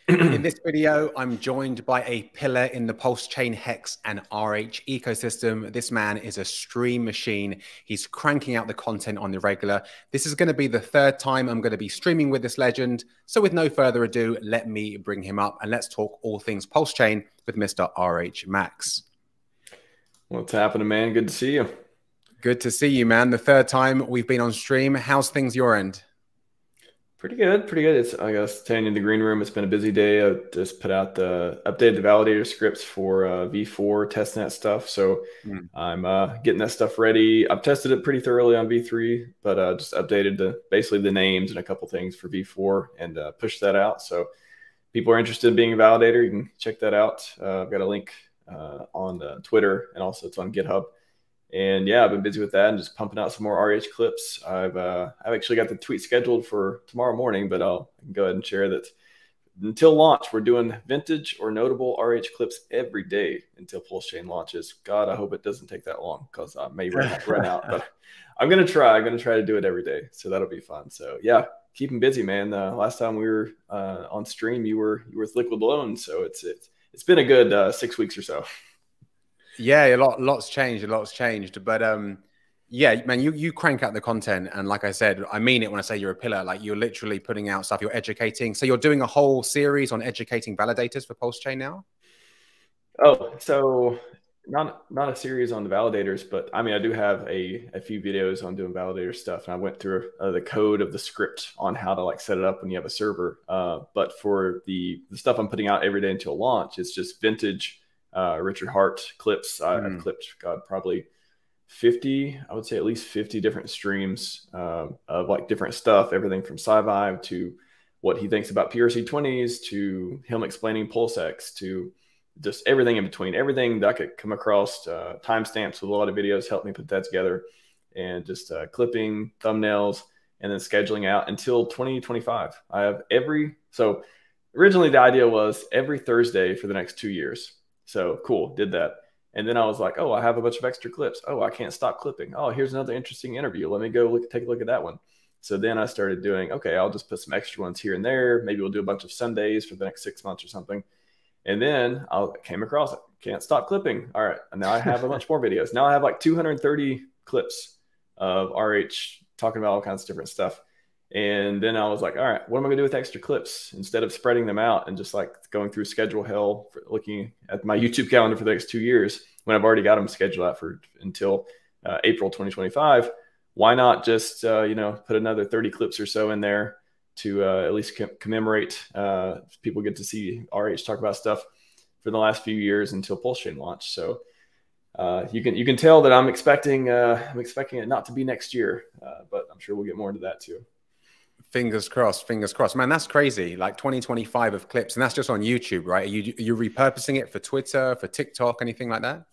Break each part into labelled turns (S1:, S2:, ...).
S1: In this video, I'm joined by a pillar in the PulseChain Hex and RH ecosystem. This man is a stream machine. He's cranking out the content on the regular. This is going to be the third time I'm going to be streaming with this legend. So with no further ado, let me bring him up and let's talk all things PulseChain with Mr. RHMax.
S2: What's happening, man? Good to see you.
S1: Good to see you, man. The third time we've been on stream. How's things your end?
S2: Pretty good, pretty good. It's, I guess, staying in the green room. It's been a busy day. I just updated the validator scripts for V4 testnet stuff. So I'm getting that stuff ready. I've tested it pretty thoroughly on V3, but just updated basically the names and a couple things for V4 and pushed that out. So people are interested in being a validator, you can check that out. I've got a link on Twitter, and also it's on GitHub. And yeah, I've been busy with that and just pumping out some more RH clips. I've actually got the tweet scheduled for tomorrow morning, but I can go ahead and share that until launch, we're doing vintage or notable RH clips every day until PulseChain launches. God, I hope it doesn't take that long because I may run out, but I'm going to try. I'm going to try to do it every day. So that'll be fun. So yeah, keeping busy, man. Last time we were on stream, you were with Liquid Loan. So it's been a good 6 weeks or so.
S1: Yeah, a lot's changed. But yeah, man, you crank out the content, and like I said, I mean it when I say you're a pillar. Like, you're literally putting out stuff. You're educating. So you're doing a whole series on educating validators for PulseChain now.
S2: Oh, so not a series on the validators, but I mean, I do have a few videos on doing validator stuff, and I went through the code of the script on how to like set it up when you have a server. But for the stuff I'm putting out every day until launch, it's just vintage Richard Hart clips. I've clipped, God, probably 50, I would say at least 50 different streams of like different stuff, everything from SciVive to what he thinks about PRC20s to him explaining PulseX to just everything in between, everything that I could come across. Timestamps with a lot of videos helped me put that together, and just clipping, thumbnails, and then scheduling out until 2025. I have so originally the idea was every Thursday for the next 2 years. So cool, did that. And then I was like, oh, I have a bunch of extra clips. Oh, I can't stop clipping. Oh, here's another interesting interview. Let me go take a look at that one. So then I started doing, okay, I'll just put some extra ones here and there. Maybe we'll do a bunch of Sundays for the next 6 months or something. And then I came across it. Can't stop clipping. All right. And now I have a bunch more videos. Now I have like 230 clips of RH talking about all kinds of different stuff. And then I was like, all right, what am I going to do with extra clips instead of spreading them out and just like going through schedule hell for looking at my YouTube calendar for the next 2 years when I've already got them scheduled out for until April 2025? Why not just, put another 30 clips or so in there to at least commemorate people get to see RH talk about stuff for the last few years until PulseChain launch. So you can tell that I'm expecting it not to be next year, but I'm sure we'll get more into that too.
S1: Fingers crossed, fingers crossed. Man, that's crazy. Like 2025 of clips, and that's just on YouTube, right? Are you repurposing it for Twitter, for TikTok, anything like that?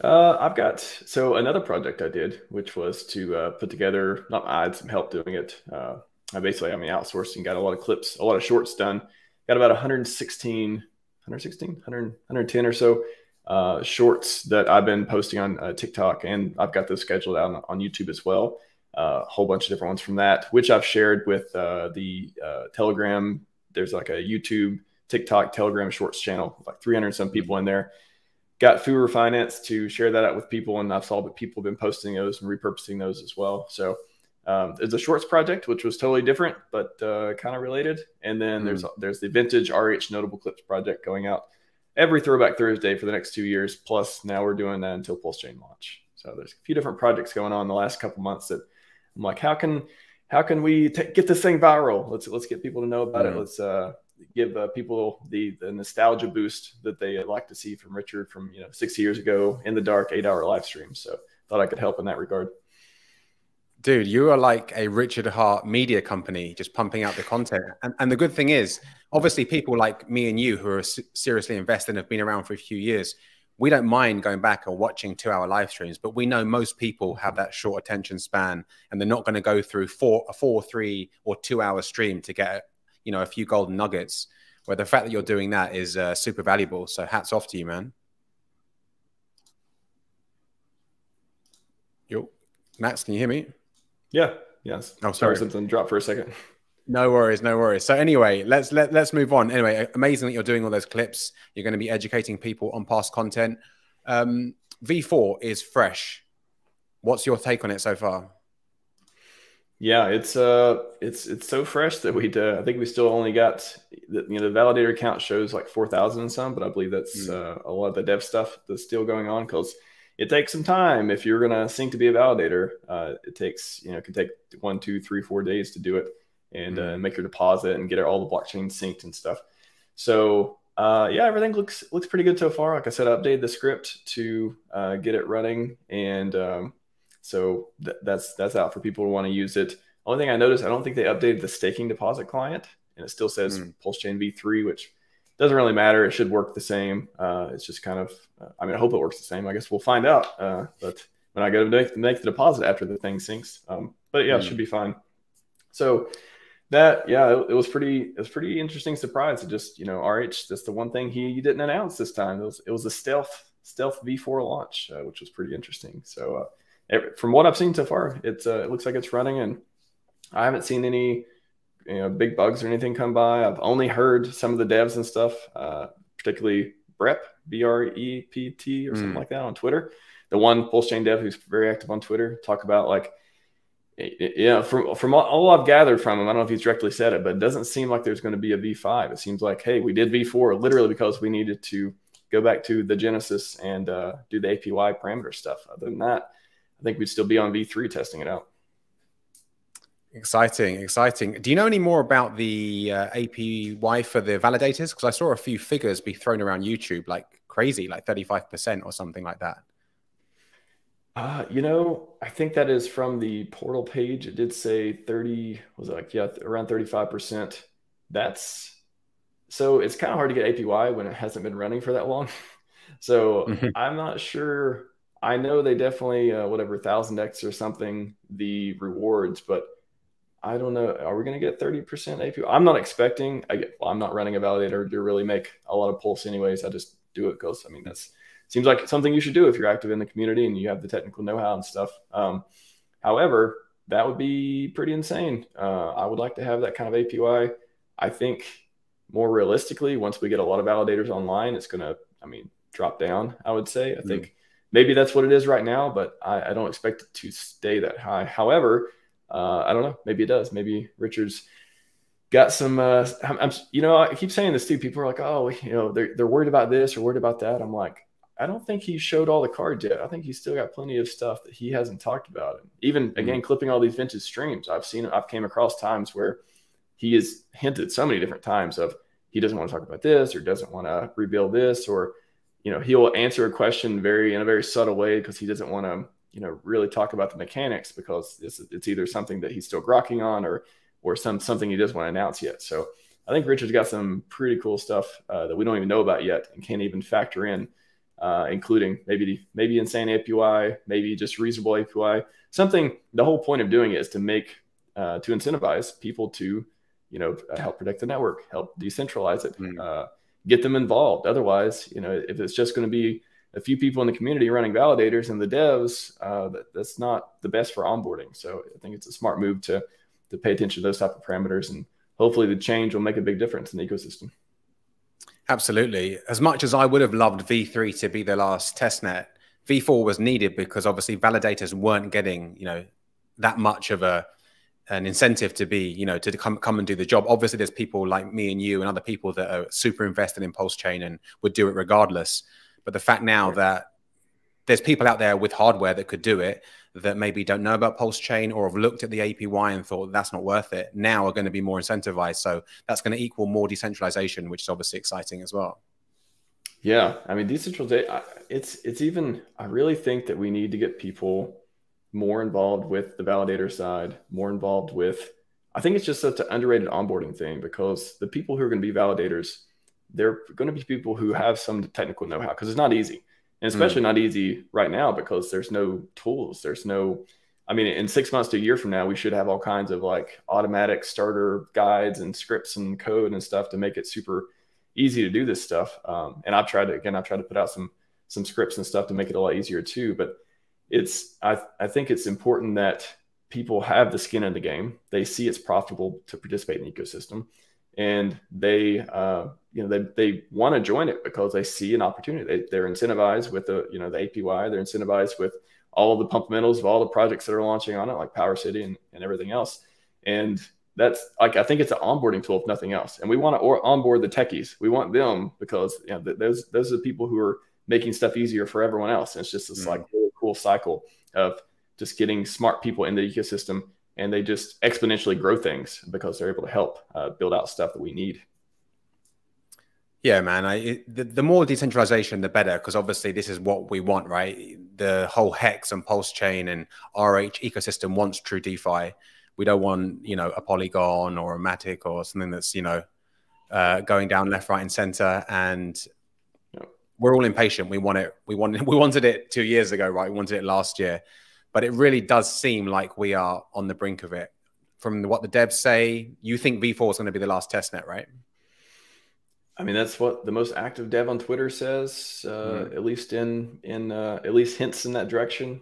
S2: I've got another project I did, which was to put together, I had some help doing it. I outsourced and got a lot of clips, a lot of shorts done. Got about 110 or so shorts that I've been posting on TikTok, and I've got those scheduled out on YouTube as well. A whole bunch of different ones from that, which I've shared with the Telegram. There's like a YouTube, TikTok, Telegram Shorts channel, like 300 some people in there. Got Furu Finance to share that out with people, and I saw that people have been posting those and repurposing those as well. So there's a Shorts project, which was totally different, but kind of related. And then there's the Vintage RH Notable Clips project going out every Throwback Thursday for the next 2 years. Plus, now we're doing that until PulseChain launch. So there's a few different projects going on the last couple months that I'm like, how can we get this thing viral? Let's get people to know about it. Let's give people the nostalgia boost that they like to see from Richard from 6 years ago in the dark 8-hour live stream. So thought I could help in that regard.
S1: Dude, you are like a Richard Hart media company, just pumping out the content. And the good thing is, obviously, people like me and you who are seriously invested and have been around for a few years, we don't mind going back or watching 2-hour live streams, but we know most people have that short attention span, and they're not going to go through a 4, 3, or 2-hour stream to get a few golden nuggets. Where the fact that you're doing that is super valuable. So hats off to you, man. Yo, Max, can you hear me?
S2: Yeah. Yes.
S1: Oh, sorry.
S2: Something dropped for a second.
S1: No worries, no worries. So anyway, let's move on. Anyway, amazing that you're doing all those clips. You're going to be educating people on past content. V4 is fresh. What's your take on it so far?
S2: Yeah, it's so fresh that I think we still only got the validator count shows like 4,000 and some, but I believe that's a lot of the dev stuff that's still going on because it takes some time. If you're gonna sync to be a validator, it takes it can take 1, 2, 3, 4 days to do it and make your deposit and get all the blockchain synced and stuff. So yeah, everything looks pretty good so far. Like I said, I updated the script to get it running and. So that's out for people who want to use it. Only thing I noticed, I don't think they updated the staking deposit client, and it still says PulseChain V3, which doesn't really matter. It should work the same. It's just kind of, I mean, I hope it works the same. I guess we'll find out. But when I go to make the deposit after the thing syncs, but yeah, it should be fine. So that, yeah, it was pretty interesting surprise. It just, RH, that's the one thing he didn't announce this time. It was a stealth V4 launch, which was pretty interesting. So. From what I've seen so far, it looks like it's running, and I haven't seen any big bugs or anything come by. I've only heard some of the devs and stuff, particularly Brep, BREPT or something like that on Twitter. The one PulseChain dev who's very active on Twitter talk about like, from all I've gathered from him, I don't know if he's directly said it, but it doesn't seem like there's going to be a V5. It seems like, hey, we did V4 literally because we needed to go back to the Genesis and do the APY parameter stuff. Other than that, I think we'd still be on V3 testing it out.
S1: Exciting, exciting. Do you know any more about the APY for the validators? Because I saw a few figures be thrown around YouTube like crazy, like 35% or something like that.
S2: I think that is from the portal page. It did say 30, was it like, yeah, around 35%. So it's kind of hard to get APY when it hasn't been running for that long. So I'm not sure. I know they definitely, whatever, 1000x or something, the rewards, but I don't know. Are we going to get 30% APY? I'm not expecting. I'm not running a validator to really make a lot of pulse anyways. I just do it because, I mean, seems like something you should do if you're active in the community and you have the technical know-how and stuff. However, that would be pretty insane. I would like to have that kind of APY. I think more realistically, once we get a lot of validators online, it's going to, drop down, I would say. I think maybe that's what it is right now, but I don't expect it to stay that high. However, I don't know. Maybe it does. Maybe Richard's got some, I keep saying this too. People are like, oh, they're worried about this or worried about that. I'm like, I don't think he showed all the cards yet. I think he's still got plenty of stuff that he hasn't talked about. And even again, clipping all these vintage streams, I've came across times where he has hinted so many different times of he doesn't want to talk about this or doesn't want to reveal this, or, he'll answer a question in a very subtle way because he doesn't want to, really talk about the mechanics because it's either something that he's still grokking on or something he doesn't want to announce yet. So I think Richard's got some pretty cool stuff that we don't even know about yet and can't even factor in, including maybe insane APY, maybe just reasonable APY. Something, the whole point of doing it is to incentivize people to, help protect the network, help decentralize it, get them involved. Otherwise, if it's just going to be a few people in the community running validators and the devs, that's not the best for onboarding. So I think it's a smart move to pay attention to those type of parameters, and hopefully the change will make a big difference in the ecosystem.
S1: Absolutely. As much as I would have loved V3 to be the last testnet, V4 was needed because obviously validators weren't getting, that much of an incentive to be, to come and do the job. Obviously, there's people like me and you and other people that are super invested in PulseChain and would do it regardless. But the fact now that there's people out there with hardware that could do it that maybe don't know about PulseChain or have looked at the APY and thought that's not worth it, now are going to be more incentivized. So that's going to equal more decentralization, which is obviously exciting as well.
S2: Yeah, decentralization, it's even, I really think that we need to get people more involved with the validator side, more involved with, I think it's just such an underrated onboarding thing because the people who are going to be validators, they're going to be people who have some technical know-how because it's not easy. And especially not easy right now because there's no tools. There's no, in 6 months to a year from now, we should have all kinds of like automatic starter guides and scripts and code and stuff to make it super easy to do this stuff. And I've tried to put out some scripts and stuff to make it a lot easier too. But I think it's important that people have the skin in the game. They see it's profitable to participate in the ecosystem, and they they want to join it because they see an opportunity. They're incentivized with the the APY. They're incentivized with all of the fundamentals of all the projects that are launching on it, like PowerCity and everything else. And that's like, I think it's an onboarding tool if nothing else. And we want to onboard the techies. We want them because those are the people who are making stuff easier for everyone else. And it's just this like really cool cycle of just getting smart people in the ecosystem, and they just exponentially grow things because they're able to help build out stuff that we need.
S1: Yeah, man. The more decentralization, the better, because obviously this is what we want, right? The whole Hex and PulseChain and RH ecosystem wants true DeFi. We don't want, a Polygon or a Matic or something that's, going down left, right, and center. And we're all impatient. We want it. We wanted it 2 years ago, right? We wanted it last year, but it really does seem like we are on the brink of it. From what the devs say, you think V4 is going to be the last testnet, right?
S2: I mean, that's what the most active dev on Twitter says, at least at least hints in that direction.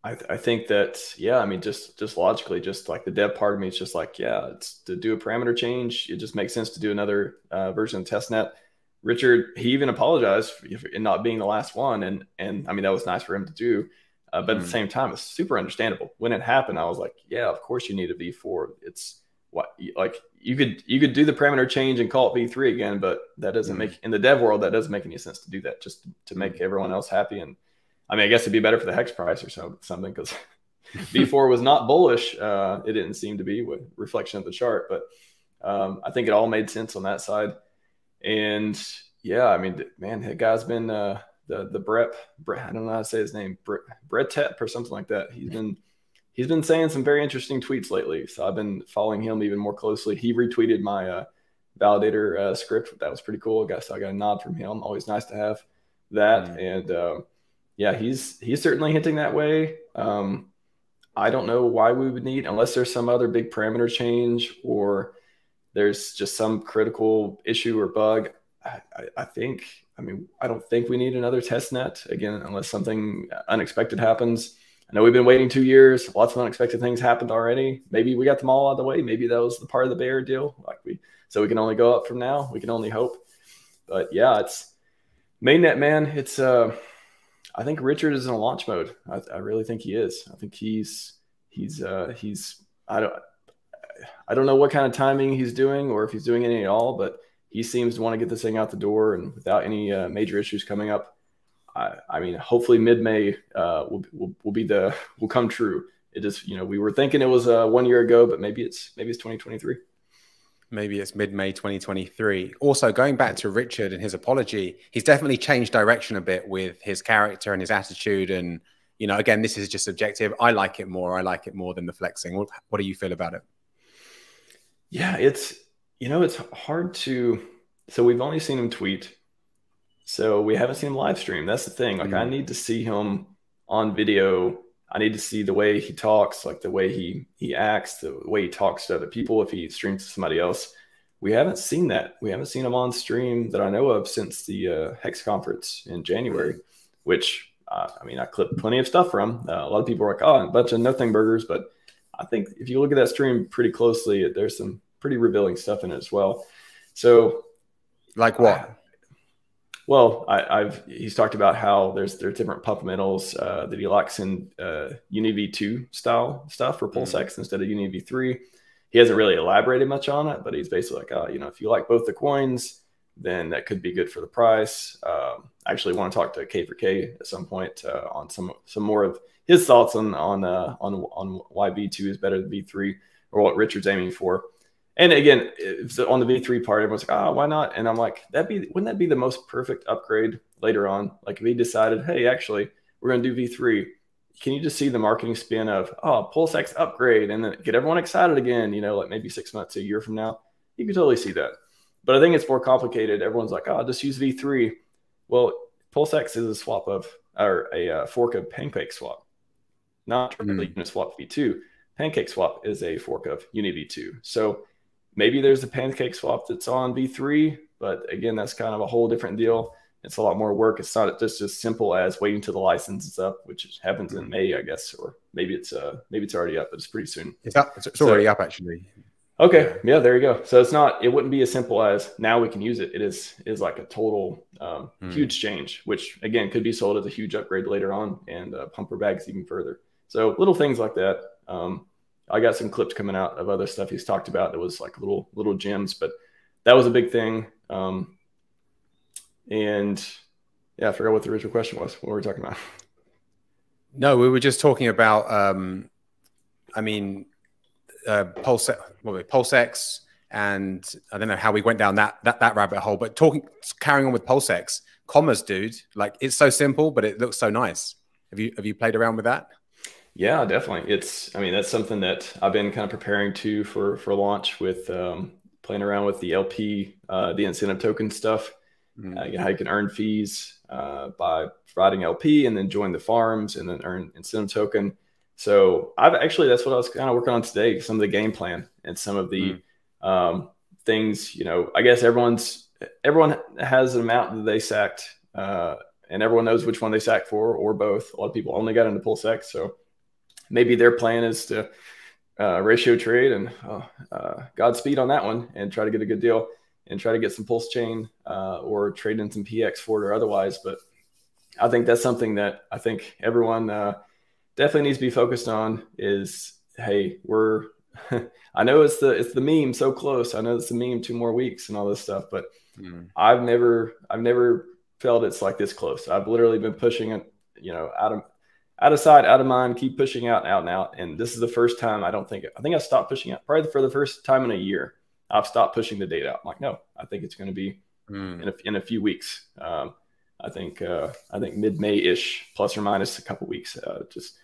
S2: I think that, yeah, I mean, just logically, just like the dev part of me, it's just like, yeah, it's to do a parameter change. It just makes sense to do another version of testnet. Richard, he even apologized for it not being the last one. And I mean, that was nice for him to do. But at the same time, it's super understandable. When it happened, I was like, yeah, of course you need a V4. It's what, like, you could do the parameter change and call it V3 again, but that doesn't make, in the dev world, that doesn't make any sense to do that, just to make everyone else happy. And I mean, I guess it'd be better for the Hex price or something, because V4 was not bullish. It didn't seem to be, with reflection of the chart, but I think it all made sense on that side. And yeah, I mean, man, that guy's been the Brett, I don't know how to say his name, Brett Tep or something like that. He's been saying some very interesting tweets lately, so I've been following him even more closely. He retweeted my validator script. That was pretty cool. I got a nod from him. Always nice to have that. And yeah, he's certainly hinting that way. I don't know why we would need, unless there's some other big parameter change or there's just some critical issue or bug. I mean, I don't think we need another test net again, unless something unexpected happens. I know we've been waiting 2 years. Lots of unexpected things happened already. Maybe we got them all out of the way. Maybe that was the part of the Bear deal. So we can only go up from now. We can only hope. But yeah, it's mainnet, man. It's I think Richard is in a launch mode. I really think he is. I think he's I don't know what kind of timing he's doing, or if he's doing any at all, but he seems to want to get this thing out the door, and without any major issues coming up. I mean, hopefully mid-May will come true. It just, we were thinking it was 1 year ago, but maybe it's 2023.
S1: Maybe it's mid-May 2023. Also, going back to Richard and his apology, he's definitely changed direction a bit with his character and his attitude. And, again, this is just subjective. I like it more. I like it more than the flexing. What do you feel about it?
S2: Yeah, it's hard to, so we've only seen him tweet. So we haven't seen him live stream. That's the thing. Like, I need to see him on video. I need to see the way he talks, like the way he acts, the way he talks to other people if he streams to somebody else. We haven't seen that. We haven't seen him on stream that I know of since the Hex conference in January, which, I mean, I clipped plenty of stuff from. A lot of people are like, oh, a bunch of nothing burgers. But I think if you look at that stream pretty closely, there's some pretty revealing stuff in it as well. So,
S1: like what?
S2: Well, he's talked about how there's different fundamentals that he likes in UniV2 style stuff for PulseX instead of UniV3. He hasn't really elaborated much on it, but he's basically like, if you like both the coins, then that could be good for the price. I actually want to talk to K4K at some point on some more of his thoughts on why V2 is better than V3, or what Richard's aiming for. And again, on the V3 part, everyone's like, oh, why not? And I'm like, wouldn't that be the most perfect upgrade later on? Like, if he decided, hey, actually, we're going to do V3, can you just see the marketing spin of, oh, PulseX upgrade, and then get everyone excited again, like maybe 6 months, a year from now? You could totally see that. But I think it's more complicated. Everyone's like, oh, just use V3. Well, PulseX is a fork of Pancake Swap, not really Uniswap V2. Pancake Swap is a fork of UniV2. So maybe there's a Pancake Swap that's on V3, but again, that's kind of a whole different deal. It's a lot more work. It's not just as simple as waiting till the license is up, which happens in May, I guess, or maybe it's already up, but it's pretty soon.
S1: It's up. It's already up, actually.
S2: Okay, yeah, there you go. So it wouldn't be as simple as now we can use it. It is like a total huge change, which again could be sold as a huge upgrade later on and pump our bags even further. So little things like that. I got some clips coming out of other stuff he's talked about that was like little gems, but that was a big thing. And yeah, I forgot what the original question was. What were we talking about?
S1: No, we were just talking about, I mean, PulseX, and I don't know how we went down that rabbit hole, but carrying on with PulseX, commerce, dude, like it's so simple, but it looks so nice. Have you played around with that?
S2: Yeah, definitely. I mean, that's something that I've been kind of preparing for launch with playing around with the LP, the incentive token stuff. How you can earn fees by providing LP and then join the farms and then earn incentive token. So that's what I was kind of working on today, some of the game plan and some of the things, I guess everyone has an amount that they sacked and everyone knows which one they sacked for or both. A lot of people only got into PulseX. So maybe their plan is to ratio trade and Godspeed on that one and try to get a good deal and try to get some PulseChain or trade in some P Hex for it or otherwise. But I think that's something that I think everyone definitely needs to be focused on is, hey, I know it's the meme so close. I know it's the meme 2 more weeks and all this stuff, but I've never felt it's like this close. I've literally been pushing it, out of sight, out of mind, keep pushing out and out. And this is the first time I think I stopped pushing out probably for the first time in a year. I've stopped pushing the date out. I'm like, no, I think it's going to be in a few weeks. I think mid-May-ish, plus or minus a couple weeks. Just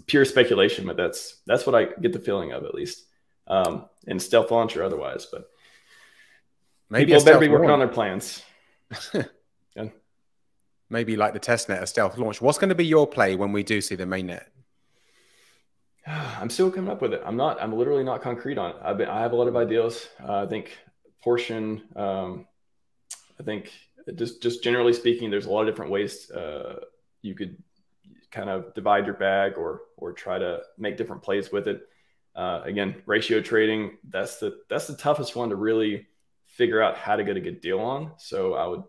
S2: pure speculation, but that's what I get the feeling of, at least in stealth launch or otherwise. But maybe people better be working on their plans. Yeah.
S1: Maybe like the testnet, a stealth launch. What's going to be your play when we do see the mainnet?
S2: I'm still coming up with it. I'm literally not concrete on it. I have a lot of ideas. I think portion. I think just generally speaking, there's a lot of different ways you could kind of divide your bag or try to make different plays with it. Again, ratio trading. That's the toughest one to really figure out how to get a good deal on. So I would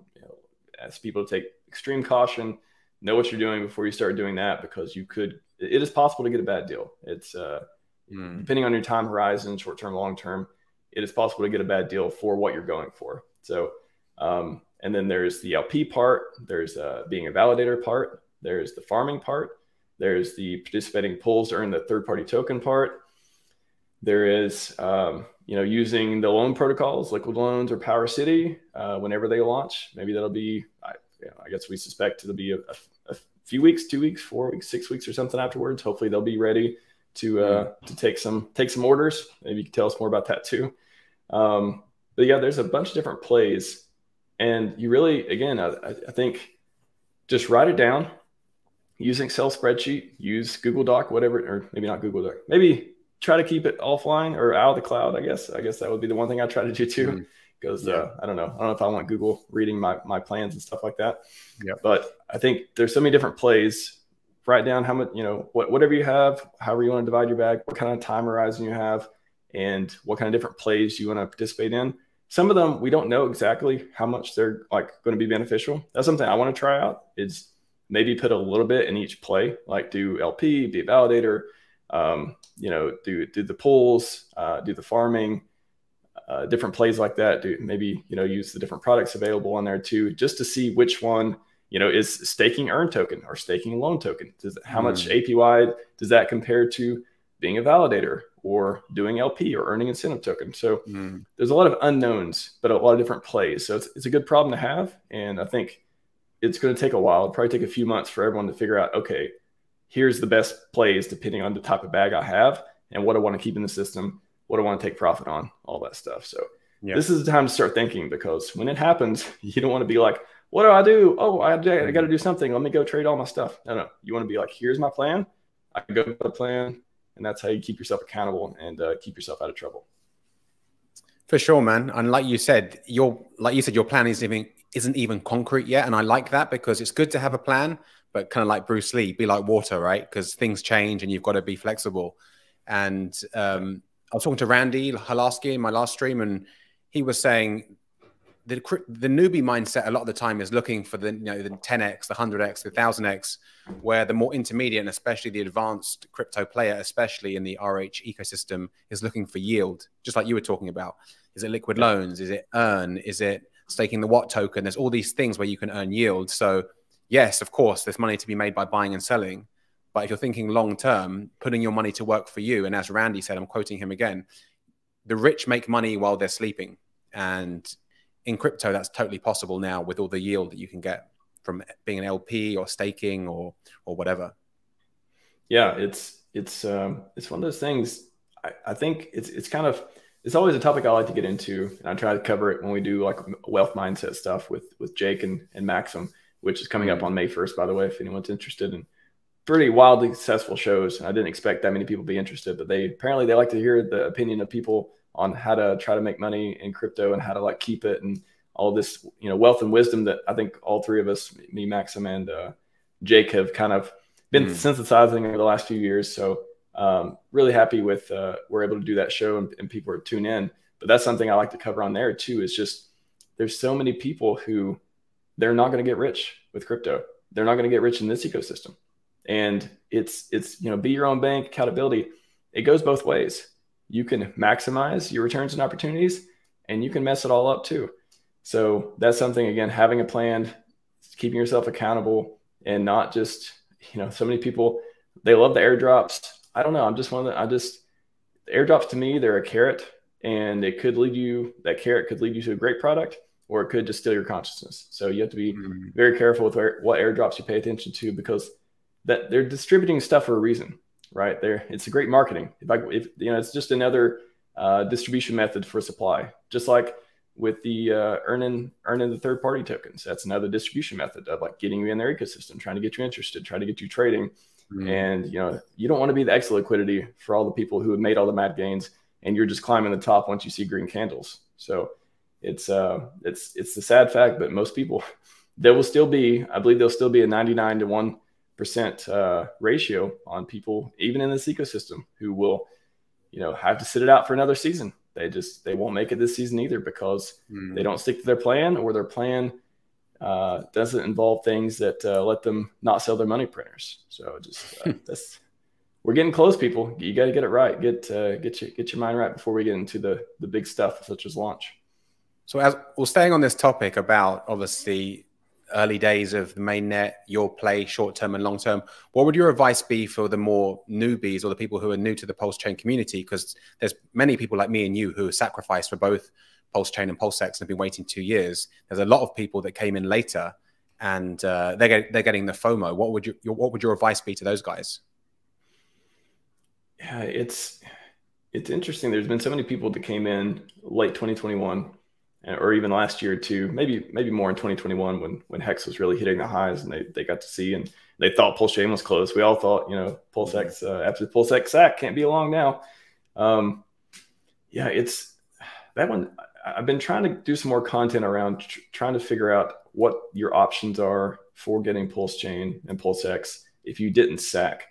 S2: ask people to take extreme caution. Know what you're doing before you start doing that, because it is possible to get a bad deal. It's depending on your time horizon, short term, long term, it is possible to get a bad deal for what you're going for. So, and then there's the LP part, there's being a validator part, there's the farming part, there's the participating pools to earn the third-party token part. There is, using the loan protocols, liquid loans or POWERCITY, whenever they launch. Maybe that'll be, I guess we suspect it'll be a few weeks, 2 weeks, 4 weeks, 6 weeks or something afterwards. Hopefully they'll be ready to take some orders. Maybe you can tell us more about that too. But yeah, there's a bunch of different plays, and you really, again, I think just write it down, use an Excel spreadsheet, use Google Doc, whatever, or maybe not Google Doc, maybe try to keep it offline or out of the cloud. I guess that would be the one thing I try to do too. Because I don't know if I want Google reading my plans and stuff like that. Yeah. But I think there's so many different plays. Write down how much, whatever you have, however you want to divide your bag, what kind of time horizon you have, and what kind of different plays you want to participate in. Some of them, we don't know exactly how much they're like going to be beneficial. That's something I want to try out, is maybe put a little bit in each play, like do LP, be a validator, do the pools, do the farming, different plays like that. Do maybe, use the different products available on there too, just to see which one, is staking earn token or staking loan token. How much APY does that compare to being a validator or doing LP or earning incentive token? So there's a lot of unknowns, but a lot of different plays. So it's a good problem to have. And I think it's going to take a while. It'll probably take a few months for everyone to figure out, okay, here's the best plays depending on the type of bag I have and what I want to keep in the system, what I want to take profit on, all that stuff. So this is the time to start thinking, because when it happens, you don't want to be like, what do I do? Oh, I got to do something. Let me go trade all my stuff. No. You want to be like, here's my plan. I can go with the plan. And that's how you keep yourself accountable and keep yourself out of trouble.
S1: For sure, man. And like you said, your plan is isn't even concrete yet. And I like that, because it's good to have a plan, but kind of like Bruce Lee, be like water, right? Because things change and you've got to be flexible. And I was talking to Randy Halasky in my last stream, and he was saying the newbie mindset a lot of the time is looking for the, the 10x, the 100x, the 1000x, where the more intermediate and especially the advanced crypto player, especially in the RH ecosystem, is looking for yield, just like you were talking about. Is it liquid loans? Is it earn? Is it staking the Watt token? There's all these things where you can earn yield. So yes, of course, there's money to be made by buying and selling. But if you're thinking long term, putting your money to work for you, and as Randy said, I'm quoting him again, the rich make money while they're sleeping. And in crypto, that's totally possible now with all the yield that you can get from being an LP or staking or whatever.
S2: Yeah, it's one of those things. I think it's kind of, it's always a topic I like to get into, and I try to cover it when we do like wealth mindset stuff with Jake and Maxim, which is coming up on May 1st, by the way, if anyone's interested. In pretty wildly successful shows. I didn't expect that many people to be interested, but they like to hear the opinion of people on how to try to make money in crypto and how to like keep it, and all this, wealth and wisdom that I think all three of us, me, Maxim, and Jake, have kind of been synthesizing over the last few years. So really happy with we're able to do that show, and people are tuned in. But that's something I like to cover on there too, is just there's so many people who they're not going to get rich with crypto. They're not going to get rich in this ecosystem. And it's be your own bank, accountability. It goes both ways. You can maximize your returns and opportunities, and you can mess it all up too. So that's something, again, having a plan, keeping yourself accountable, and not just, so many people, they love the airdrops. I don't know. I'm just one of the airdrops, to me, they're a carrot, and that carrot could lead you to a great product, or it could just steal your consciousness. So you have to be very careful with what airdrops you pay attention to, because that they're distributing stuff for a reason, right? It's a great marketing. If it's just another distribution method for supply, just like with the earning the third party tokens. That's another distribution method of like getting you in their ecosystem, trying to get you interested, trying to get you trading. And you don't want to be the extra liquidity for all the people who have made all the mad gains, and you're just climbing the top once you see green candles. So it's the sad fact, but most people, I believe there'll still be a 99 to 1% ratio on people, even in this ecosystem, who will, have to sit it out for another season. They won't make it this season either, because they don't stick to their plan, or their plan doesn't involve things that let them not sell their money printers. So we're getting close, people. You got to get it right. Get your mind right before we get into the big stuff such as launch.
S1: So as we're staying on this topic about obviously early days of the mainnet, your play, short-term and long-term, what would your advice be for the more newbies, or the people who are new to the PulseChain community? Because there's many people like me and you who have sacrificed for both PulseChain and PulseX and have been waiting 2 years. There's a lot of people that came in later, and they're getting the FOMO. What would your advice be to those guys?
S2: Yeah, it's interesting. There's been so many people that came in late 2021, or even last year too, maybe more in 2021 when Hex was really hitting the highs, and they got to see, and they thought PulseChain was close. We all thought, PulseX, after the PulseX sack, can't be long now. It's that one. I've been trying to do some more content around trying to figure out what your options are for getting PulseChain and PulseX if you didn't sack.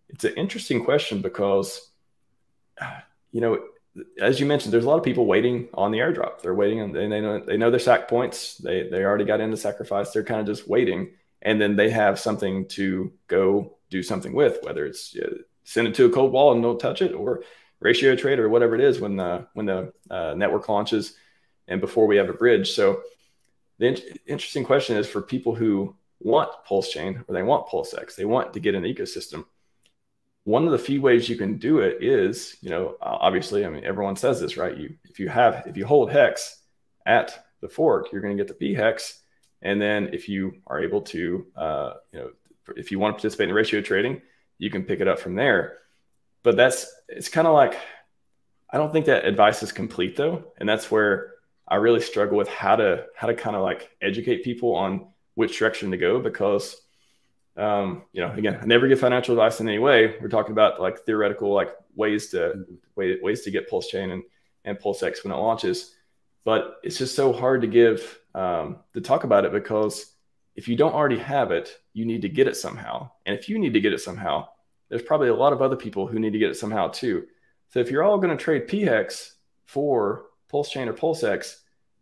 S2: It's an interesting question, because, as you mentioned, there's a lot of people waiting on the airdrop. They're waiting, and they know their sack points. They already got into sacrifice. They're kind of just waiting, and then they have something to go do something with, whether it's send it to a cold wall and don't touch it, or ratio trade, or whatever it is when the network launches and before we have a bridge. So the interesting question is for people who want PulseChain, or they want PulseX, they want to get an ecosystem. One of the few ways you can do it is, obviously, I mean, everyone says this, right? If you hold Hex at the fork, you're going to get the P Hex. And then if you are able to, if you want to participate in ratio trading, you can pick it up from there. But it's kind of like, I don't think that advice is complete though. And that's where I really struggle with how to kind of like educate people on which direction to go, because again, I never give financial advice in any way. We're talking about like theoretical, like ways to get PulseChain and PulseX when it launches. But it's just so hard to give to talk about it, because if you don't already have it, you need to get it somehow. And if you need to get it somehow, there's probably a lot of other people who need to get it somehow too. So if you're all going to trade P Hex for PulseChain or PulseX,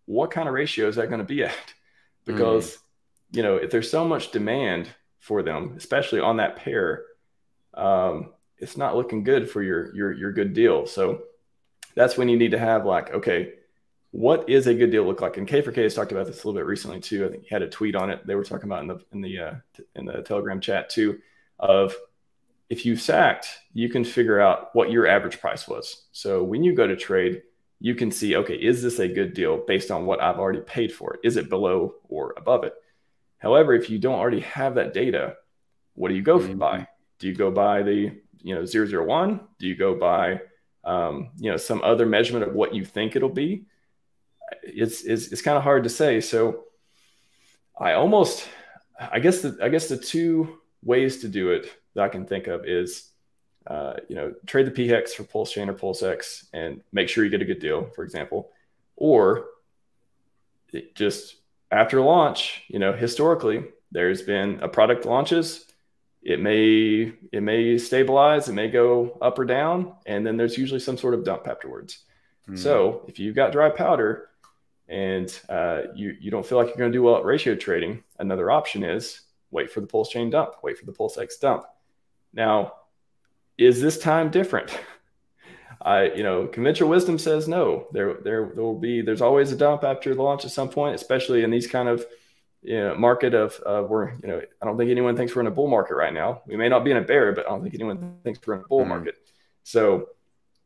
S2: what kind of ratio is that going to be at? Because, you know, if there's so much demand for them, especially on that pair, it's not looking good for your good deal. So that's when you need to have like, okay, what is a good deal look like? And K4K has talked about this a little bit recently too. I think he had a tweet on it. They were talking about in the Telegram chat too, of if you sacked, you can figure out what your average price was. So when you go to trade, you can see, okay, is this a good deal based on what I've already paid for it? Is it below or above it? However, if you don't already have that data, what do you go by? Do you go by the 001? Do you go by some other measurement of what you think it'll be? It's kind of hard to say. So I guess the two ways to do it that I can think of is trade the P Hex for PulseChain or PulseX and make sure you get a good deal, for example, or just after launch, historically there's been a product launches. It may stabilize, it may go up or down, and then there's usually some sort of dump afterwards. So if you've got dry powder and you don't feel like you're going to do well at ratio trading, another option is wait for the PulseChain dump, wait for the PulseX dump. Now, is this time different? Conventional wisdom says no. There's always a dump after the launch at some point, especially in these kind of market of where I don't think anyone thinks we're in a bull market right now. We may not be in a bear, but I don't think anyone thinks we're in a bull market. So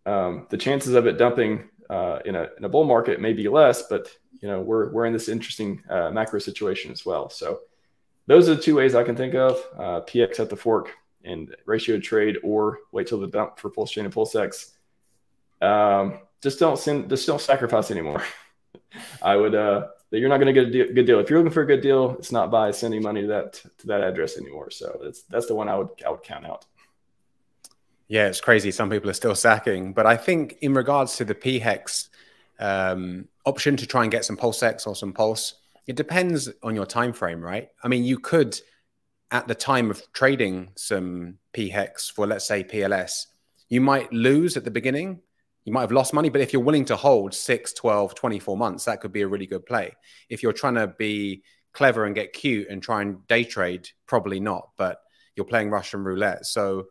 S2: the chances of it dumping in a bull market may be less, but we're in this interesting macro situation as well. So those are the two ways I can think of: PX at the fork and ratio trade, or wait till the dump for PulseChain and PulseX. Just don't sacrifice anymore. I would. You're not going to get a good deal. If you're looking for a good deal, it's not by sending money to that address anymore. So that's the one I would count out.
S1: Yeah, it's crazy. Some people are still sacking, but I think in regards to the P Hex option to try and get some PulseX or some Pulse, it depends on your time frame, right? I mean, you could, at the time of trading some P Hex for, let's say, PLS, you might lose at the beginning. You might have lost money, but if you're willing to hold 6, 12, 24 months, that could be a really good play. If you're trying to be clever and get cute and try and day trade, probably not, but you're playing Russian roulette. So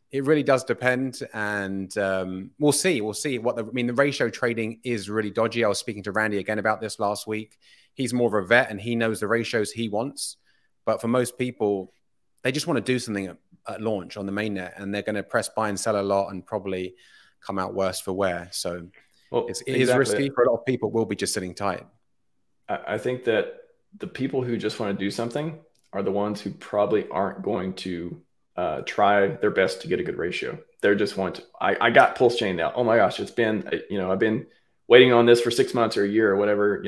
S1: it really does depend. And we'll see. We'll see the ratio trading is really dodgy. I was speaking to Randy again about this last week. He's more of a vet and he knows the ratios he wants. But for most people, they just want to do something at launch on the mainnet, and they're going to press buy and sell a lot and probably come out worse for wear. So it is risky for a lot of people. Will be just sitting tight.
S2: I think that the people who just want to do something are the ones who probably aren't going to try their best to get a good ratio. They're just want to, I got PulseChain now. Oh my gosh, it's been, I've been waiting on this for 6 months or a year or whatever,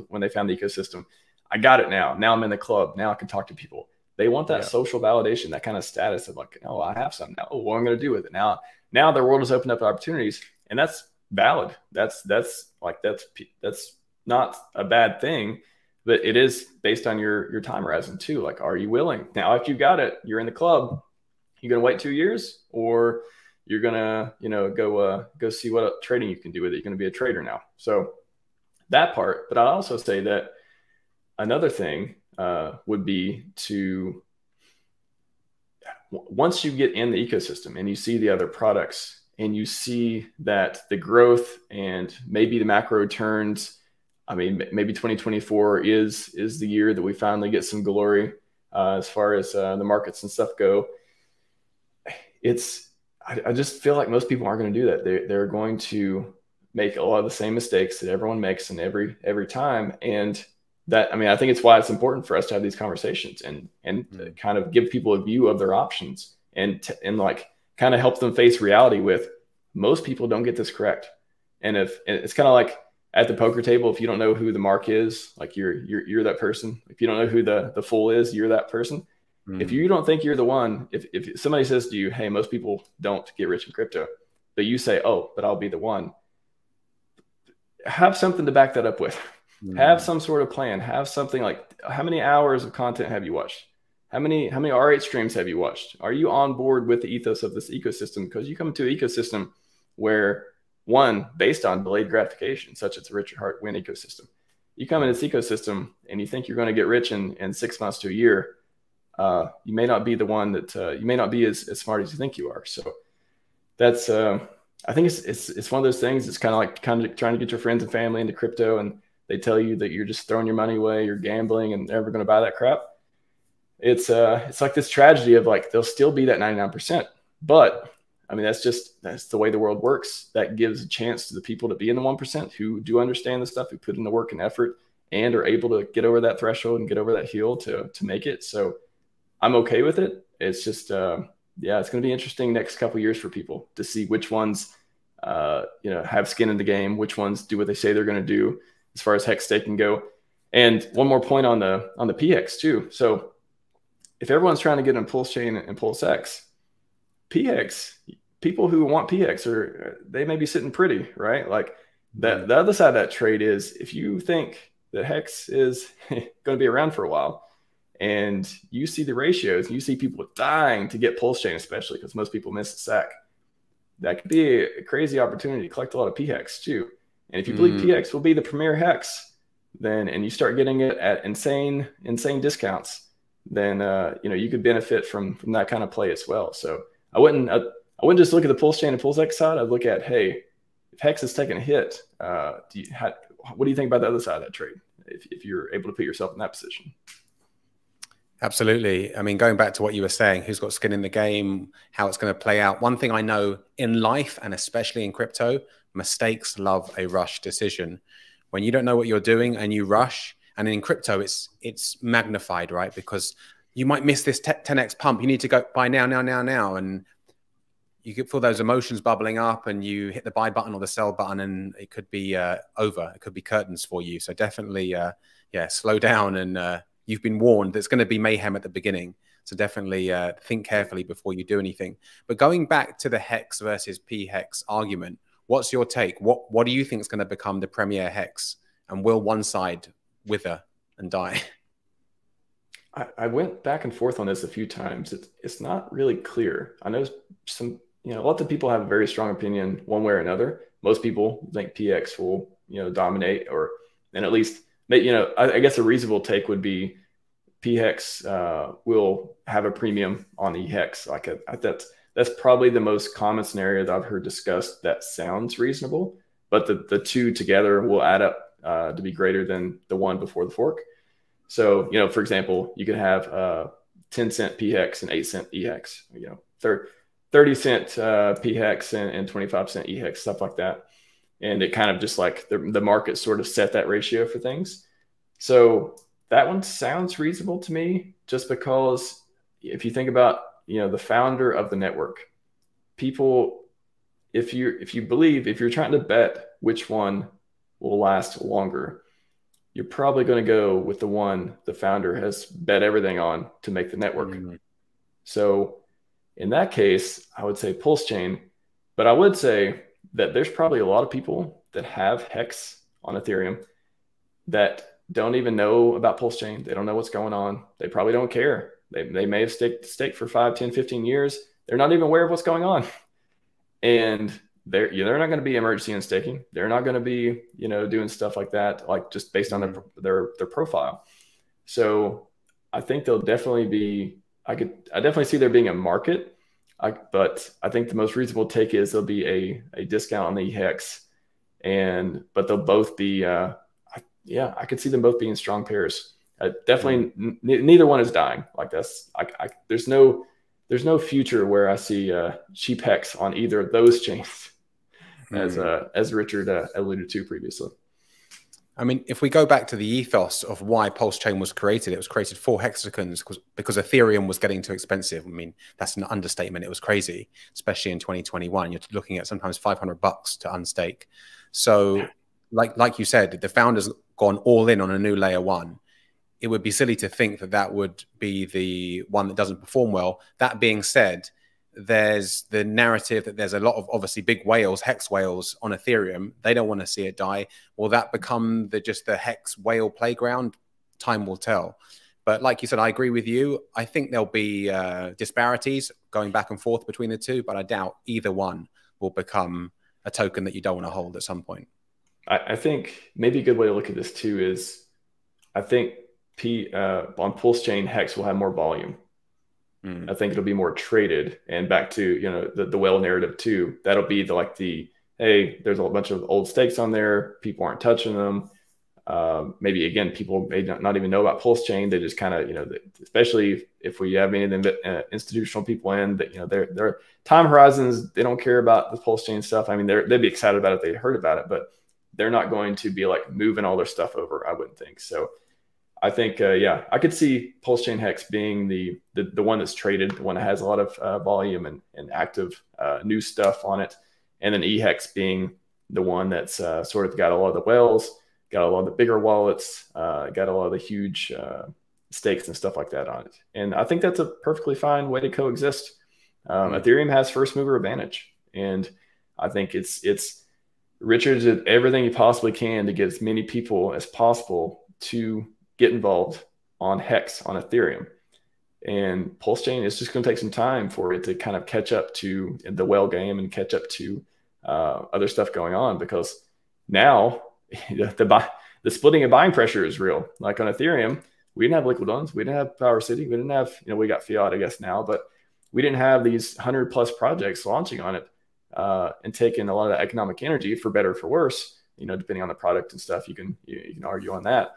S2: when they found the ecosystem. I got it now. Now I'm in the club. Now I can talk to people. They want that social validation, that kind of status of like, oh, I have some now. Oh, what am I going to do with it now? Now their world has opened up opportunities, and that's valid. That's not a bad thing, but it is based on your time horizon too. Like, are you willing? Now, if you got it, you're in the club, you're going to wait 2 years, or you're going to, go see what trading you can do with it. You're going to be a trader now. So that part, but I'd also say that another thing would be to, once you get in the ecosystem and you see the other products and you see that the growth and maybe the macro turns, I mean, maybe 2024 is the year that we finally get some glory as far as the markets and stuff go. I just feel like most people aren't going to do that. They're going to make a lot of the same mistakes that everyone makes in every time. And that, I mean, I think it's why it's important for us to have these conversations and kind of give people a view of their options and like kind of help them face reality with, most people don't get this correct. And it's kind of like at the poker table, if you don't know who the mark is, like you're that person. If you don't know who the fool is, you're that person. If you don't think you're the one, if somebody says to you, hey, most people don't get rich in crypto, but you say, oh, but I'll be the one, have something to back that up with. Have some sort of plan. Have something like, how many hours of content have you watched? How many R8 streams have you watched? Are you on board with the ethos of this ecosystem? Because you come to an ecosystem where, one, based on delayed gratification, such as the Richard Hart win ecosystem, you come in this ecosystem and you think you're going to get rich in 6 months to a year. You may not be the one that you may not be as smart as you think you are. So that's I think it's one of those things. It's kind of trying to get your friends and family into crypto, and they tell you that you're just throwing your money away, you're gambling, and never going to buy that crap. It's like this tragedy of like, they'll still be that 99%, but I mean, that's the way the world works. That gives a chance to the people to be in the 1% who do understand the stuff, who put in the work and effort, and are able to get over that threshold and get over that hill to make it. So I'm okay with it. It's just, yeah, it's going to be interesting next couple of years for people to see which ones, have skin in the game, which ones do what they say they're going to do as far as hex staking go. And one more point on the P Hex too. So if everyone's trying to get in PulseChain and PulseX, P Hex, people who want P Hex they may be sitting pretty, right? Like that. The other side of that trade is, if you think that Hex is going to be around for a while, and you see the ratios, you see people dying to get PulseChain, especially because most people miss the sack, that could be a crazy opportunity to collect a lot of P Hex too. And if you believe P Hex will be the premier hex, and you start getting it at insane discounts, then you could benefit from that kind of play as well. So I wouldn't just look at the PulseChain and PulseX side. I'd look at, hey, if Hex is taking a hit, what do you think about the other side of that trade? If you're able to put yourself in that position.
S1: Absolutely. I mean, going back to what you were saying, who's got skin in the game, how it's going to play out. One thing I know in life, and especially in crypto, mistakes love a rush decision. When you don't know what you're doing and you rush, and in crypto, it's magnified, right? Because you might miss this 10x pump. You need to go buy now. And you could feel those emotions bubbling up, and you hit the buy button or the sell button, and it could be over. It could be curtains for you. So definitely, slow down. And you've been warned. There's going to be mayhem at the beginning. So definitely think carefully before you do anything. But going back to the Hex versus P Hex argument, what's your take? What do you think is going to become the premier hex? And will one side wither and die?
S2: I went back and forth on this a few times. It's not really clear. I know lots of people have a very strong opinion one way or another. Most people think PX will, dominate, and at least, I guess a reasonable take would be P Hex will have a premium on the hex. That's probably the most common scenario that I've heard discussed. That sounds reasonable, but the two together will add up to be greater than the one before the fork. So, for example, you could have 10 cent P Hex and 8 cent E Hex, 30 cent P Hex and 25 cent E Hex, stuff like that. And it kind of just like the market sort of set that ratio for things. So that one sounds reasonable to me, just because if you think about, the founder of the network, people, if you're trying to bet which one will last longer, you're probably going to go with the one the founder has bet everything on to make the network. So in that case, I would say PulseChain, but I would say that there's probably a lot of people that have Hex on Ethereum that don't even know about PulseChain. They don't know what's going on. They probably don't care. They may have staked for 5, 10, 15 years. They're not even aware of what's going on. And they're not going to be emergency in staking. They're not going to be, doing stuff like that, like just based on their profile. So I think they'll definitely be, I definitely see there being a market, but I think the most reasonable take is there'll be a discount on the Hex, but they'll both be, I could see them both being strong pairs. Definitely neither one is dying. Like there's no future where I see cheap Hex on either of those chains, as Richard alluded to previously.
S1: I mean, if we go back to the ethos of why PulseChain was created, it was created for hexagons because Ethereum was getting too expensive. I mean, that's an understatement. It was crazy, especially in 2021. You're looking at sometimes $500 to unstake. So like you said, the founders gone all in on a new layer one. It would be silly to think that would be the one that doesn't perform well. That being said, there's the narrative that there's a lot of obviously big whales, hex whales on Ethereum. They don't want to see it die. Will that become just the hex whale playground? Time will tell. But like you said, I agree with you. I think there'll be disparities going back and forth between the two, but I doubt either one will become a token that you don't want to hold at some point.
S2: I think maybe a good way to look at this too is I think on PulseChain, Hex will have more volume. I think it'll be more traded, and back to, you know, the whale narrative too. That'll be hey, there's a bunch of old stakes on there. People aren't touching them. Maybe again, people may not even know about PulseChain. They just kind of, you know, especially if we have any of the institutional people in that, you know, their time horizons, they don't care about the PulseChain stuff. I mean, they'd be excited about it if they heard about it, but they're not going to be like moving all their stuff over, I wouldn't think. So I think, yeah, I could see PulseChain Hex being the one that's traded, the one that has a lot of volume and active new stuff on it. And then eHex being the one that's sort of got a lot of the whales, got a lot of the bigger wallets, got a lot of the huge stakes and stuff like that on it. And I think that's a perfectly fine way to coexist. Ethereum has first mover advantage. And I think it's Richard did everything he possibly can to get as many people as possible to get involved on Hex on Ethereum. And PulseChain is just going to take some time for it to kind of catch up to the whale game and catch up to other stuff going on, because now the splitting and buying pressure is real. Like on Ethereum, we didn't have liquid ones, we didn't have PowerCity, we didn't have, you know, we got fiat, I guess now, but we didn't have these 100+ projects launching on it and taking a lot of the economic energy, for better or for worse, you know, depending on the product and stuff. You can argue on that.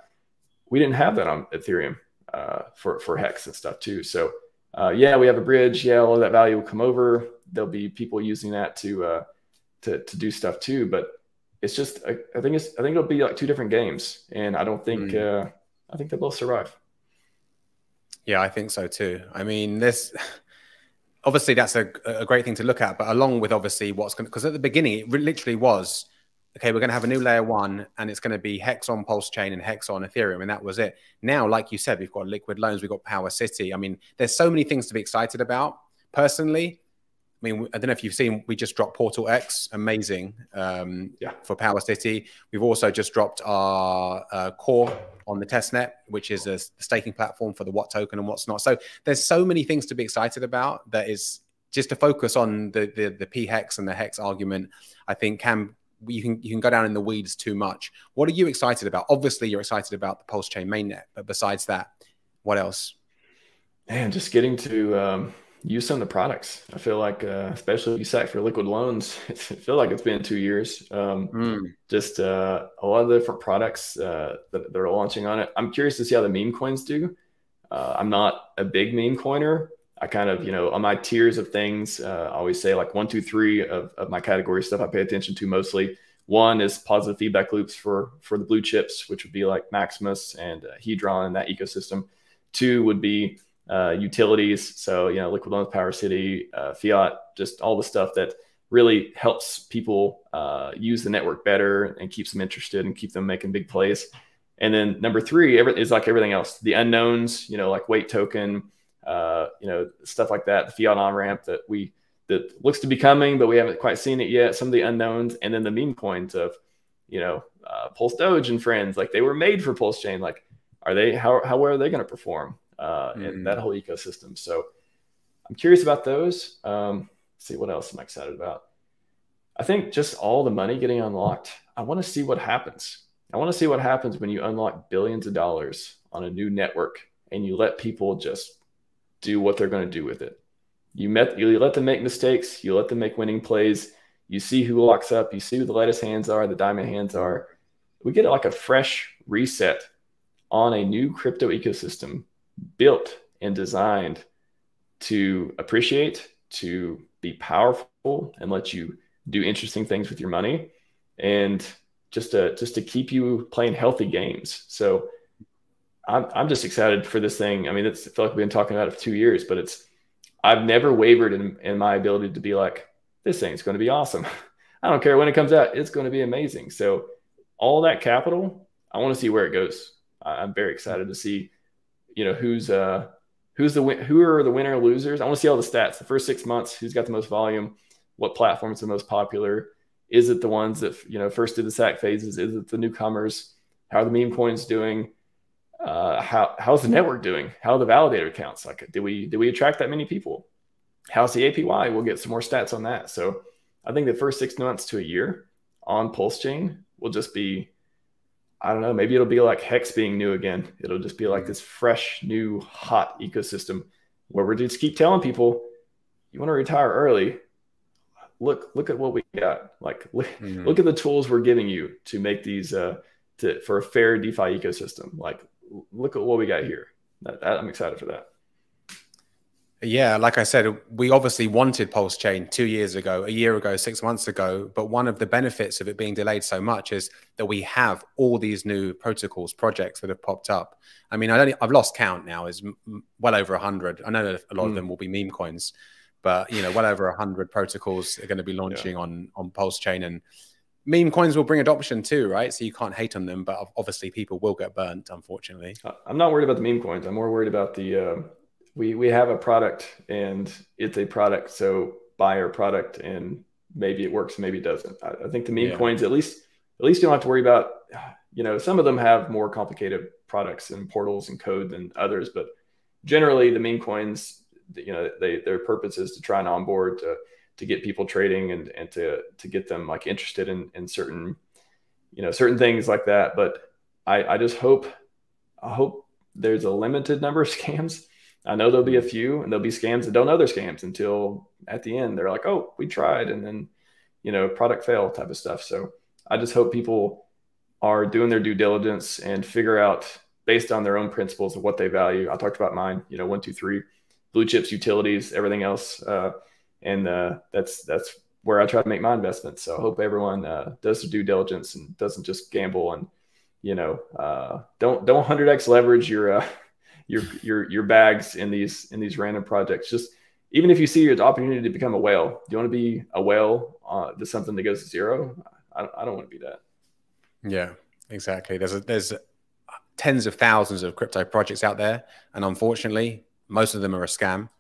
S2: We didn't have that on Ethereum for Hex and stuff too. So yeah, we have a bridge. Yeah, all of that value will come over. There'll be people using that to do stuff too. But it's just, I think it'll be like two different games, and I don't think I think they both survive.
S1: Yeah, I think so too. I mean, obviously that's a great thing to look at, but along with obviously what's going to, because at the beginning it literally was, okay, we're going to have a new layer one, and it's going to be Hex on PulseChain and Hex on Ethereum, and that was it. Now, like you said, we've got liquid loans, we've got PowerCity. I mean, there's so many things to be excited about. Personally, I mean, I don't know if you've seen, we just dropped PortalX, amazing, yeah, for PowerCity. We've also just dropped our core on the testnet, which is a staking platform for the Watt token and what's not. So there's so many things to be excited about. That is just to focus on the P Hex and the Hex argument, I think you can go down in the weeds too much. What are you excited about? Obviously, you're excited about the PulseChain mainnet, but besides that, what else?
S2: Man, just getting to use some of the products. I feel like, especially if you sat for liquid loans, I feel like it's been 2 years. Just a lot of the different products that are launching on it. I'm curious to see how the meme coins do. I'm not a big meme coiner. I kind of, you know, on my tiers of things, I always say like 1, 2, 3 of my category stuff I pay attention to mostly. 1 is positive feedback loops for the blue chips, which would be like Maximus and Hedron and that ecosystem. 2 would be utilities. So, you know, liquid loans, PowerCity, fiat, just all the stuff that really helps people use the network better and keeps them interested and keep them making big plays. And then number 3 is like everything else. The unknowns, you know, like weight token, you know, stuff like that, the fiat on-ramp that looks to be coming, but we haven't quite seen it yet. Some of the unknowns, and then the meme coins of, you know, Pulse Doge and friends, like they were made for PulseChain. Like, how are they going to perform in that whole ecosystem? So I'm curious about those. See what else am I excited about? I think just all the money getting unlocked. I want to see what happens. I want to see what happens when you unlock billions of dollars on a new network and you let people just do what they're going to do with it. You let them make mistakes. You let them make winning plays. You see who locks up. You see who the latest hands are, the diamond hands are. We get like a fresh reset on a new crypto ecosystem built and designed to appreciate, to be powerful, and let you do interesting things with your money, and just to keep you playing healthy games. So I'm just excited for this thing. I mean, I feel like we've been talking about it for 2 years, but I've never wavered in my ability to be like, this thing's going to be awesome. I don't care when it comes out. It's going to be amazing. So all that capital, I want to see where it goes. I'm very excited to see, you know, who's who are the winner and losers. I want to see all the stats. The first 6 months, who's got the most volume, what platform is the most popular. Is it the ones that, you know, first did the SAC phases? Is it the newcomers? How are the meme coins doing? How's the network doing? How are the validator accounts? Like, do we attract that many people? How's the APY? We'll get some more stats on that. So I think the first 6 months to a year on PulseChain will just be, I don't know, maybe it'll be like Hex being new again. It'll just be like this fresh, new, hot ecosystem where we just keep telling people, you want to retire early, look at what we got. Like, look at the tools we're giving you to make these for a fair DeFi ecosystem. Like, look at what we got here. I'm excited for that.
S1: Yeah, like I said, we obviously wanted PulseChain 2 years ago, a year ago, 6 months ago. But one of the benefits of it being delayed so much is that we have all these new protocols, projects that have popped up. I mean, I've lost count now. It's well over 100. I know that a lot of them will be meme coins, but you know, well over 100 protocols are going to be launching on PulseChain, and meme coins will bring adoption too, right? So you can't hate on them, but obviously people will get burnt, unfortunately.
S2: I'm not worried about the meme coins. I'm more worried about the we have a product, and it's a product. So buy our product, and maybe it works, maybe it doesn't. I think the meme coins, at least you don't have to worry about, you know, some of them have more complicated products and portals and code than others, but generally the meme coins, you know, their purpose is to try and onboard to get people trading and to get them like interested in certain, you know, certain things like that. But I just hope there's a limited number of scams. I know there'll be a few, and there'll be scams that don't know they're scams until at the end they're like, oh, we tried, and then, you know, product fail type of stuff. So I just hope people are doing their due diligence and figure out based on their own principles of what they value. I talked about mine, you know, 1, 2, 3, blue chips, utilities, everything else. And that's where I try to make my investments. So I hope everyone does their due diligence and doesn't just gamble, and, you know, don't 100x leverage your bags in these random projects. Just, even if you see your opportunity to become a whale, do you want to be a whale to something that goes to zero? I don't want to be that.
S1: Yeah, exactly. There's tens of thousands of crypto projects out there, and unfortunately, most of them are a scam.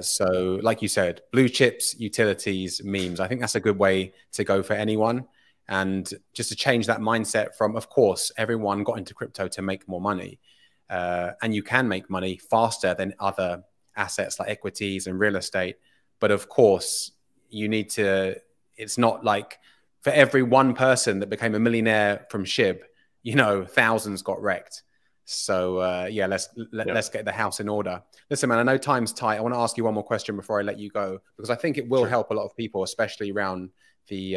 S1: So like you said, blue chips, utilities, memes, I think that's a good way to go for anyone. And just to change that mindset from, of course, everyone got into crypto to make more money. And you can make money faster than other assets like equities and real estate. But of course, you need to, it's not like for every one person that became a millionaire from SHIB, you know, thousands got wrecked. So yeah, let's get the house in order. Listen, man, I know time's tight. I want to ask you one more question before I let you go, because I think it will help a lot of people, especially around the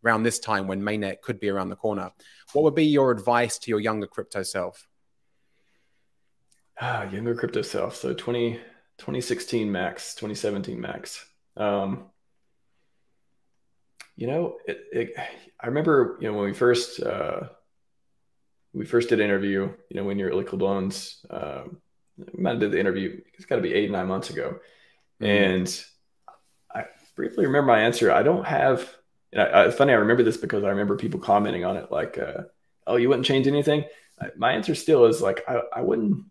S1: around this time when mainnet could be around the corner. What would be your advice to your younger crypto self?
S2: Younger crypto self. So 2016 max, 2017 max. You know, I remember, you know, when we first did an interview, you know, when you're at Liquid Loans, we might have did the interview, it's got to be 8 or 9 months ago. And I briefly remember my answer. I don't have, it's funny, I remember this because I remember people commenting on it like, oh, you wouldn't change anything. My answer still is like, I wouldn't,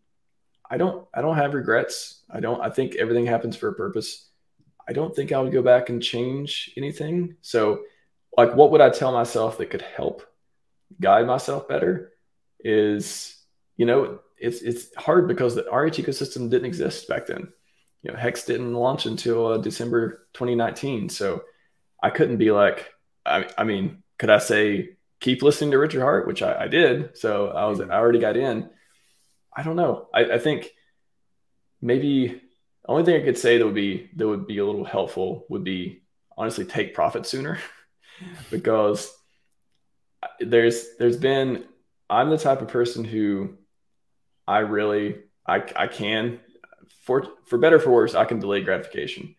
S2: I don't have regrets. I think everything happens for a purpose. I don't think I would go back and change anything. So like, what would I tell myself that could help guide myself better is, you know, it's hard because the RH ecosystem didn't exist back then. You know, Hex didn't launch until December 2019. So I couldn't be like, I mean, could I say, keep listening to Richard Hart, which I did. So I already got in. I don't know. I think maybe the only thing I could say that would be a little helpful would be honestly take profit sooner, because there's been, I'm the type of person who I can, for better or for worse, I can delay gratification.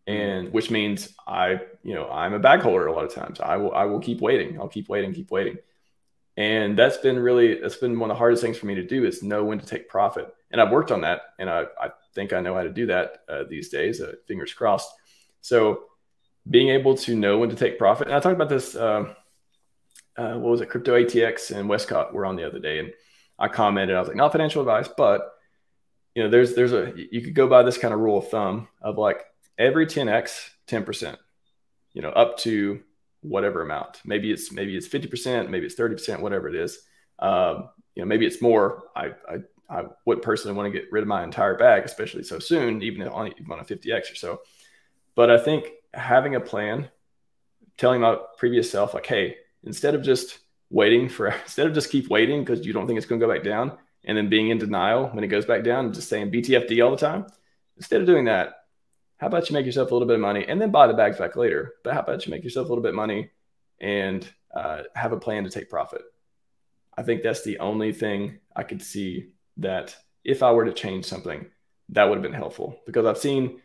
S2: And which means I'm a bag holder a lot of times. I will keep waiting. I'll keep waiting. And that's been one of the hardest things for me to do, is know when to take profit. And I've worked on that. And I think I know how to do that these days, fingers crossed. So being able to know when to take profit. And I talked about this, what was it? Crypto ATX and Westcott were on the other day. And I commented, I was like, not financial advice, but you know, you could go by this kind of rule of thumb of like every 10x, 10%, you know, up to whatever amount. Maybe it's 50%, maybe it's 30%, whatever it is. You know, maybe it's more. I wouldn't personally want to get rid of my entire bag, especially so soon, even on a 50x or so. But I think having a plan, telling my previous self, like, hey, instead of just keep waiting because you don't think it's going to go back down, and then being in denial when it goes back down and just saying BTFD all the time, instead of doing that, how about you make yourself a little bit of money and then buy the bags back later? But how about you make yourself a little bit of money and have a plan to take profit? I think that's the only thing I could see that if I were to change something, that would have been helpful, because I've seen,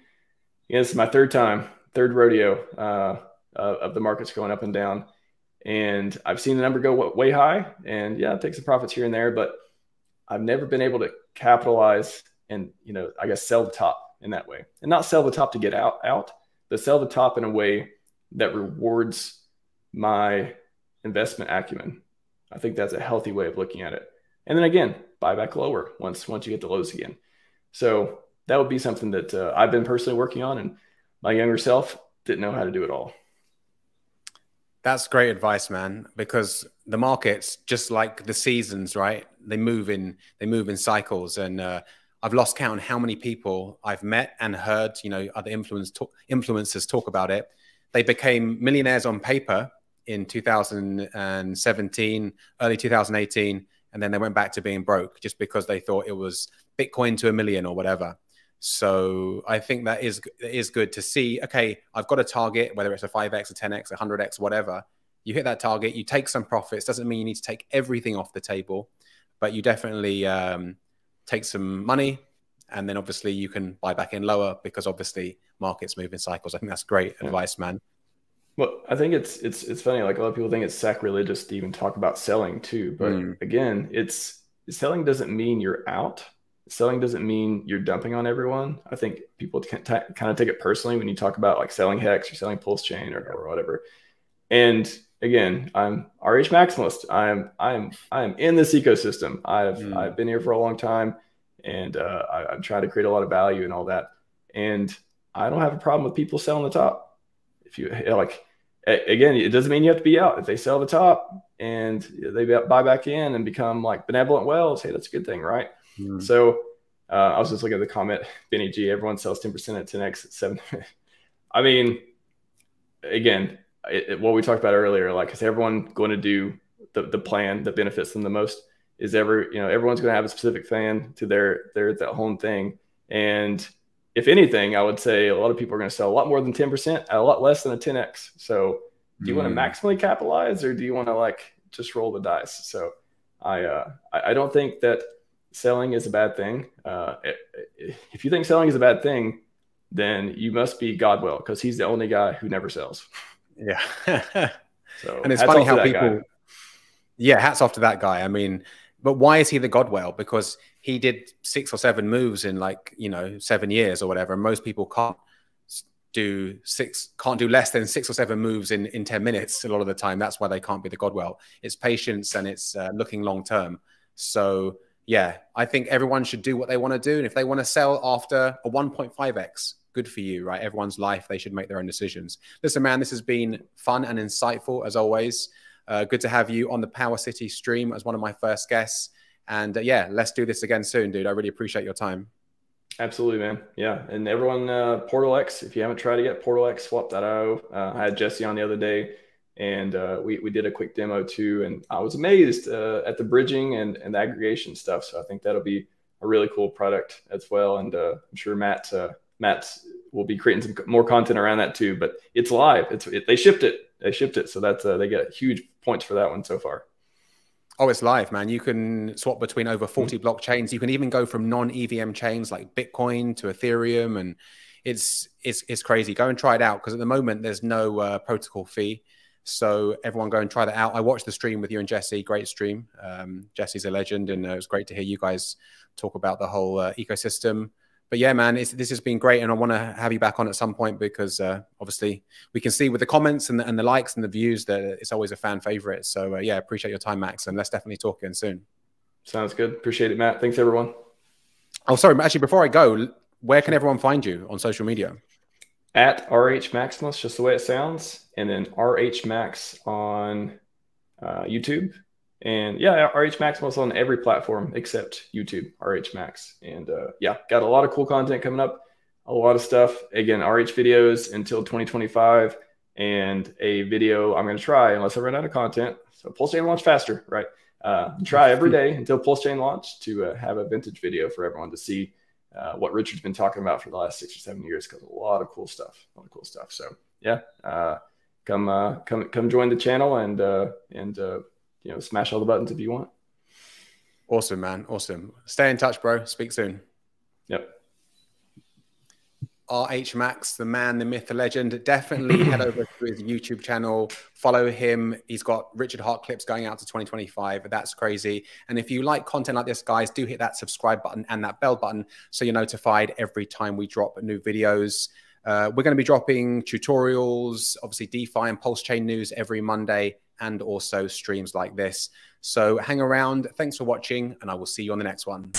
S2: you know, this is my third rodeo of the markets going up and down. And I've seen the number go way high, and yeah, take some profits here and there, but I've never been able to capitalize and, you know, I guess sell the top in that way, and not sell the top to get out, but sell the top in a way that rewards my investment acumen. I think that's a healthy way of looking at it. And then again, buy back lower once you get the lows again. So that would be something that I've been personally working on, and my younger self didn't know how to do it all.
S1: That's great advice, man, because the markets, just like the seasons, right? They move in cycles. And I've lost count on how many people I've met and heard, you know, other influencers talk about it. They became millionaires on paper in 2017, early 2018, and then they went back to being broke just because they thought it was Bitcoin to $1 million or whatever. So I think that is good to see. Okay, I've got a target, whether it's a 5x, a 10x, a 100x, whatever. You hit that target, you take some profits. Doesn't mean you need to take everything off the table, but you definitely take some money, and then obviously you can buy back in lower, because obviously markets move in cycles. I think that's great advice, man.
S2: Well, I think it's funny. Like, a lot of people think it's sacrilegious to even talk about selling too, but again, selling doesn't mean you're out. Selling doesn't mean you're dumping on everyone. I think people can kind of take it personally when you talk about like selling Hex or selling PulseChain or whatever. And again, I'm RH maximalist. I'm in this ecosystem. I've been here for a long time, and I'm trying to create a lot of value and all that. And I don't have a problem with people selling the top. If you like, again, it doesn't mean you have to be out. If they sell the top and they buy back in and become like benevolent whales, hey, that's a good thing, right? So I was just looking at the comment, Benny G, everyone sells 10% at 10x at 7. I mean, again, what we talked about earlier, like, is everyone going to do the plan that benefits them the most? Everyone's going to have a specific plan to their whole thing. And if anything, I would say a lot of people are going to sell a lot more than 10% at a lot less than a 10x. So do you want to maximally capitalize, or do you want to like just roll the dice? So I don't think that selling is a bad thing. If you think selling is a bad thing, then you must be Godwell, because he's the only guy who never sells.
S1: Yeah.
S2: So,
S1: and it's funny how people, hats off to that guy. I mean, but why is he the Godwell? Because he did 6 or 7 moves in 7 years or whatever. And most people can't do less than 6 or 7 moves in 10 minutes a lot of the time. That's why they can't be the Godwell. It's patience, and it's looking long term. So yeah, I think everyone should do what they want to do. And if they want to sell after a 1.5x, good for you, right? Everyone's life, they should make their own decisions. Listen, man, this has been fun and insightful as always. Good to have you on the PowerCity stream as one of my first guests. And yeah, let's do this again soon, dude. I really appreciate your time.
S2: Absolutely, man. Yeah. And everyone, PortalX, if you haven't tried it yet, PortalX, swap.io. I had Jesse on the other day, and we did a quick demo too. And I was amazed at the bridging and the aggregation stuff. So I think that'll be a really cool product as well. And I'm sure Matt will be creating some more content around that too. But it's live. They shipped it. So that's they get huge points for that one so far.
S1: Oh, it's live, man. You can swap between over 40 blockchains. You can even go from non-EVM chains like Bitcoin to Ethereum, and it's crazy. Go and try it out, because at the moment there's no protocol fee. So everyone go and try that out. I watched the stream with you and Jesse. Great stream. Jesse's a legend, and it was great to hear you guys talk about the whole ecosystem. But yeah, man, this has been great, and I want to have you back on at some point, because obviously we can see with the comments and the likes and the views that it's always a fan favorite. So yeah, appreciate your time, Max, and let's definitely talk again soon.
S2: Sounds good. Appreciate it, Matt. Thanks, everyone.
S1: Oh, sorry. Actually, before I go, where can everyone find you on social media?
S2: At RHMaximus, just the way it sounds, and then RHMax on YouTube. And yeah, RHMaximus on every platform except YouTube, RHMax. And yeah, got a lot of cool content coming up, a lot of stuff. Again, RH videos until 2025, and a video I'm going to try, unless I run out of content. So PulseChain launch faster, right? Try every day until PulseChain launch to have a vintage video for everyone to see what Richard's been talking about for the last 6 or 7 years, because a lot of cool stuff, So yeah, come join the channel and you know, smash all the buttons if you want.
S1: Awesome, man. Awesome. Stay in touch, bro. Speak soon.
S2: Yep.
S1: RHMax, the man, the myth, the legend. Definitely head over to his YouTube channel. Follow him. He's got Richard Hart clips going out to 2025. That's crazy. And if you like content like this, guys, do hit that subscribe button and that bell button so you're notified every time we drop new videos. We're going to be dropping tutorials, obviously DeFi and PulseChain news every Monday, and also streams like this. So hang around. Thanks for watching, and I will see you on the next one.